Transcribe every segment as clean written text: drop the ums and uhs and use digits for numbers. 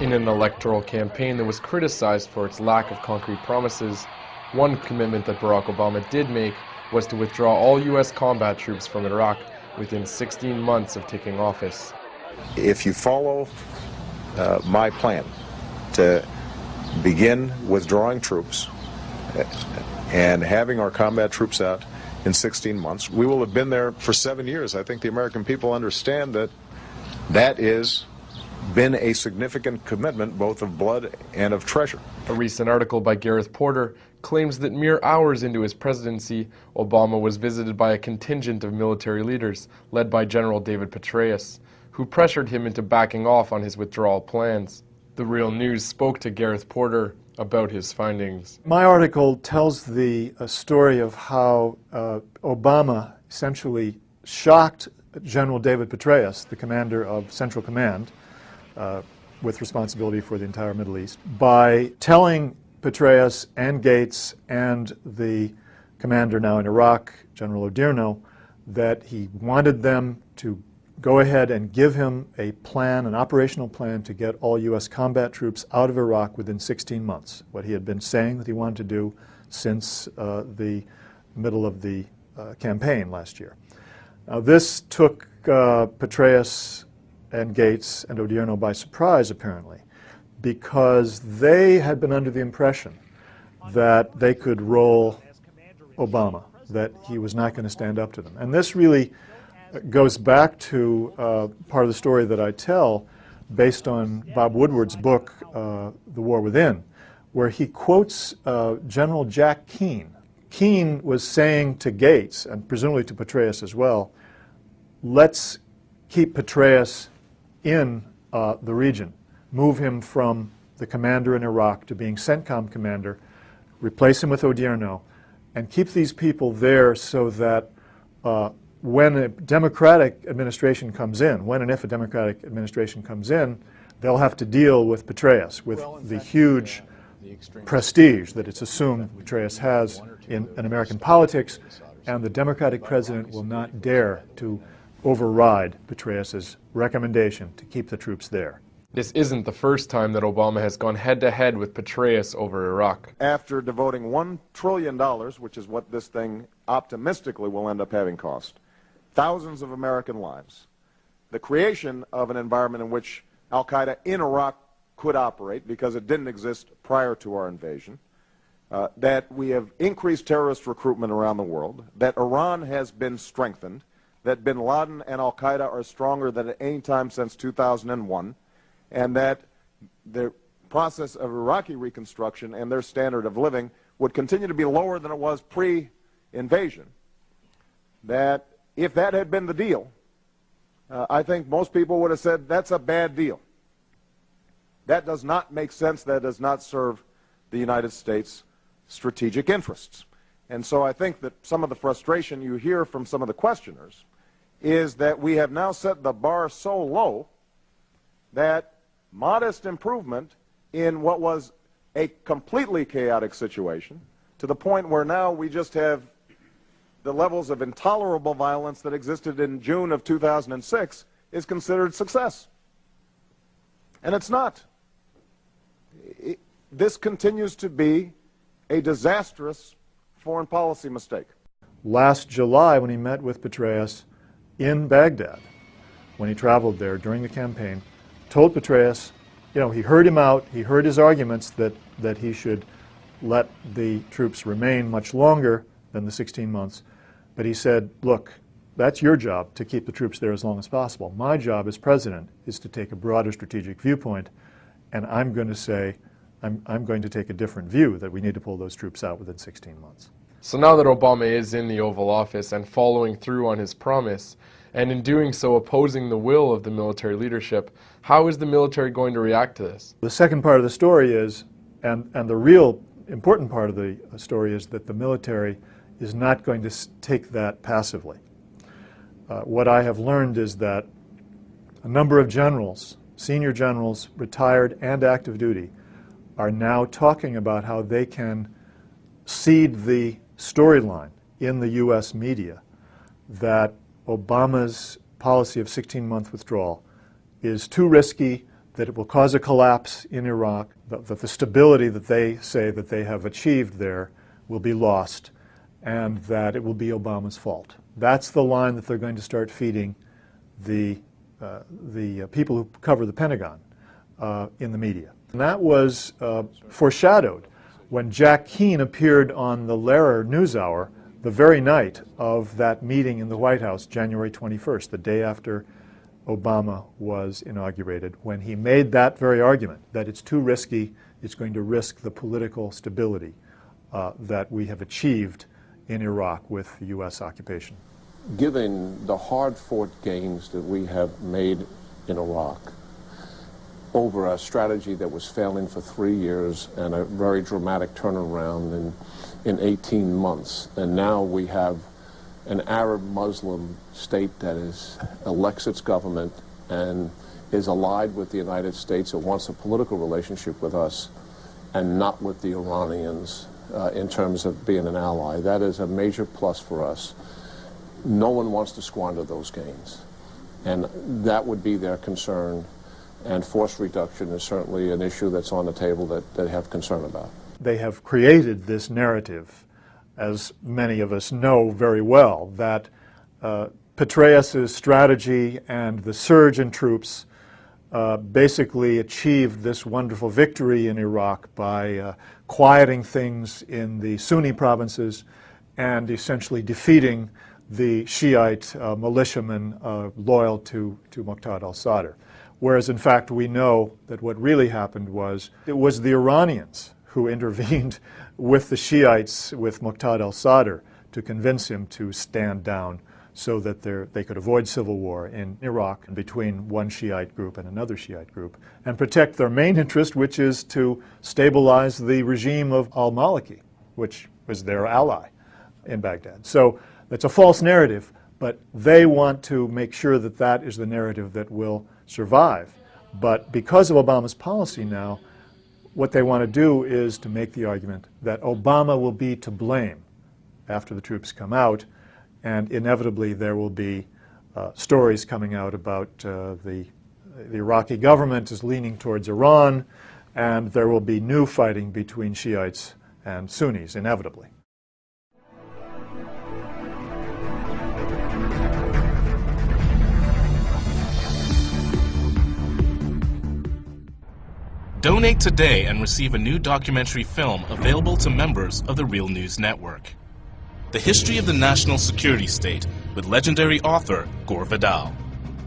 In an electoral campaign that was criticized for its lack of concrete promises, one commitment that Barack Obama did make was to withdraw all U.S. combat troops from Iraq within 16 months of taking office. If you follow my plan to begin withdrawing troops and having our combat troops out in 16 months, we will have been there for 7 years. I think the American people understand that that is been a significant commitment, both of blood and of treasure. A recent article by Gareth Porter claims that mere hours into his presidency, Obama was visited by a contingent of military leaders, led by General David Petraeus, who pressured him into backing off on his withdrawal plans. The Real News spoke to Gareth Porter about his findings. My article tells the story of how Obama essentially shocked General David Petraeus, the commander of Central Command, with responsibility for the entire Middle East, by telling Petraeus and Gates and the commander now in Iraq, General Odierno, that he wanted them to go ahead and give him a plan, an operational plan, to get all U.S. combat troops out of Iraq within 16 months, what he had been saying that he wanted to do since the middle of the campaign last year. Now, this took Petraeus and Gates and Odierno by surprise, apparently, because they had been under the impression that they could roll Obama, that he was not going to stand up to them. And this really goes back to part of the story that I tell based on Bob Woodward's book, The War Within, where he quotes General Jack Keane. Keane was saying to Gates, and presumably to Petraeus as well, let's keep Petraeus in the region, move him from the commander in Iraq to being CENTCOM commander, replace him with Odierno, and keep these people there so that when a Democratic administration comes in, when and if a Democratic administration comes in, they'll have to deal with Petraeus, with the huge prestige that it's assumed Petraeus has in American politics, and the Democratic president will not dare to override Petraeus's recommendation to keep the troops there. This isn't the first time that Obama has gone head-to-head with Petraeus over Iraq. After devoting $1 trillion, which is what this thing optimistically will end up having cost, thousands of American lives, the creation of an environment in which al-Qaeda in Iraq could operate because it didn't exist prior to our invasion, that we have increased terrorist recruitment around the world, that Iran has been strengthened, that bin Laden and al-Qaeda are stronger than at any time since 2001, and that the process of Iraqi reconstruction and their standard of living would continue to be lower than it was pre-invasion, that if that had been the deal, I think most people would have said that's a bad deal. That does not make sense. That does not serve the United States' strategic interests. And so I think that some of the frustration you hear from some of the questioners is that we have now set the bar so low that modest improvement in what was a completely chaotic situation, to the point where now we just have the levels of intolerable violence that existed in June of 2006, is considered success. And it's not. This continues to be a disastrous foreign policy mistake. Last July, when he met with Petraeus in Baghdad, when he traveled there during the campaign, told Petraeus, you know, he heard him out, he heard his arguments that he should let the troops remain much longer than the 16 months, but he said, look, that's your job to keep the troops there as long as possible. My job as president is to take a broader strategic viewpoint, and I'm going to say, I'm going to take a different view that we need to pull those troops out within 16 months. So now that Obama is in the Oval Office and following through on his promise, and in doing so opposing the will of the military leadership, how is the military going to react to this? The second part of the story is, and the real important part of the story is that the military is not going to take that passively. What I have learned is that a number of generals, senior generals, retired and active duty, are now talking about how they can seed the storyline in the U.S. media that Obama's policy of 16-month withdrawal is too risky, that it will cause a collapse in Iraq, that the stability that they say that they have achieved there will be lost, and that it will be Obama's fault. That's the line that they're going to start feeding the people who cover the Pentagon in the media. And that was foreshadowed when Jack Keane appeared on the Lehrer NewsHour the very night of that meeting in the White House, January 21st, the day after Obama was inaugurated, when he made that very argument, that it's too risky, it's going to risk the political stability that we have achieved in Iraq with the U.S. occupation. Given the hard-fought gains that we have made in Iraq over a strategy that was failing for 3 years and a very dramatic turnaround in 18 months, and now we have an Arab Muslim state that elects its government and is allied with the United States, that wants a political relationship with us and not with the Iranians in terms of being an ally. That is a major plus for us. No one wants to squander those gains, and that would be their concern, and force reduction is certainly an issue that's on the table that they have concern about. They have created this narrative, as many of us know very well, that Petraeus' strategy and the surge in troops basically achieved this wonderful victory in Iraq by quieting things in the Sunni provinces and essentially defeating the Shiite militiamen loyal to Muqtada al-Sadr. Whereas, in fact, we know that what really happened was it was the Iranians who intervened with the Shiites, with Muqtada al-Sadr, to convince him to stand down so that they could avoid civil war in Iraq between one Shiite group and another Shiite group, and protect their main interest, which is to stabilize the regime of al-Maliki, which was their ally in Baghdad. So it's a false narrative, but they want to make sure that that is the narrative that will survive. But because of Obama's policy now, what they want to do is to make the argument that Obama will be to blame after the troops come out, and inevitably there will be stories coming out about the Iraqi government is leaning towards Iran, and there will be new fighting between Shiites and Sunnis, inevitably. Donate today and receive a new documentary film available to members of the Real News Network. The History of the National Security State with legendary author Gore Vidal.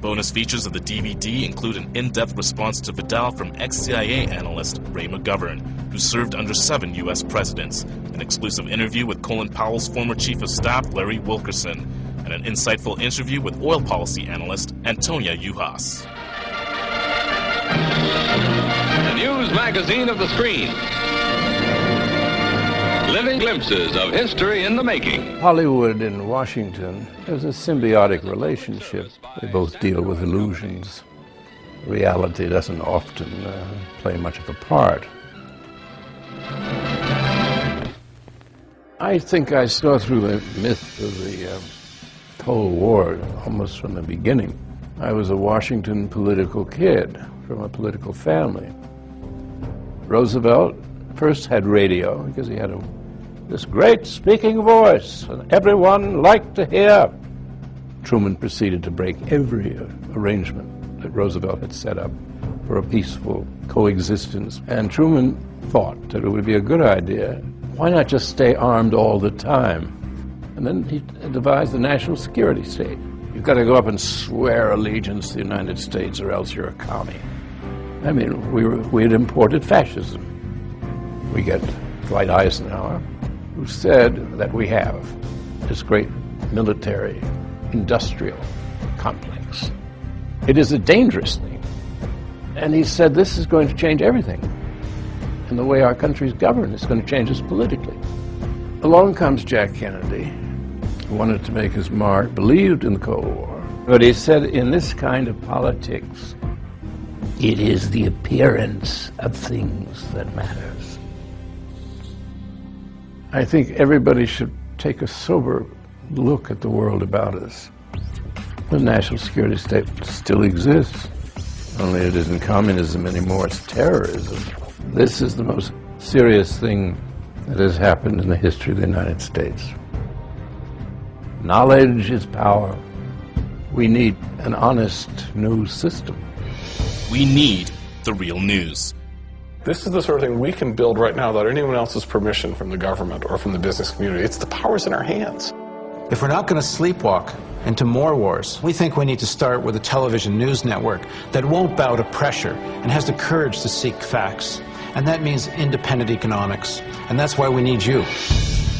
Bonus features of the DVD include an in-depth response to Vidal from ex-CIA analyst Ray McGovern, who served under 7 U.S. presidents, an exclusive interview with Colin Powell's former Chief of Staff Larry Wilkerson, and an insightful interview with oil policy analyst Antonia Juhas. The news magazine of the screen. Living glimpses of history in the making. Hollywood and Washington, there's a symbiotic relationship. They both deal with illusions. Reality doesn't often play much of a part. I think I saw through the myth of the Cold War almost from the beginning. I was a Washington political kid from a political family. Roosevelt first had radio because he had this great speaking voice and everyone liked to hear. Truman proceeded to break every arrangement that Roosevelt had set up for a peaceful coexistence. And Truman thought that it would be a good idea. Why not just stay armed all the time? And then he devised the national security state. You've got to go up and swear allegiance to the United States or else you're a commie. I mean, we had imported fascism. We get Dwight Eisenhower, who said that we have this great military industrial complex. It is a dangerous thing. And he said this is going to change everything. And the way our country's governed is going to change us politically. Along comes Jack Kennedy, who wanted to make his mark, believed in the Cold War. But he said in this kind of politics, it is the appearance of things that matters. I think everybody should take a sober look at the world about us. The national security state still exists. Only it isn't communism anymore, it's terrorism. This is the most serious thing that has happened in the history of the United States. Knowledge is power. We need an honest news system. We need the real news. This is the sort of thing we can build right now without anyone else's permission from the government or from the business community. It's the power's in our hands. If we're not going to sleepwalk into more wars, we think we need to start with a television news network that won't bow to pressure and has the courage to seek facts. And that means independent economics. And that's why we need you.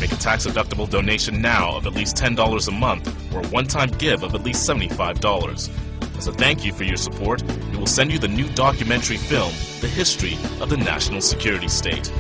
Make a tax-deductible donation now of at least $10 a month or a one-time give of at least $75. As a thank you for your support, we will send you the new documentary film, The History of the National Security State.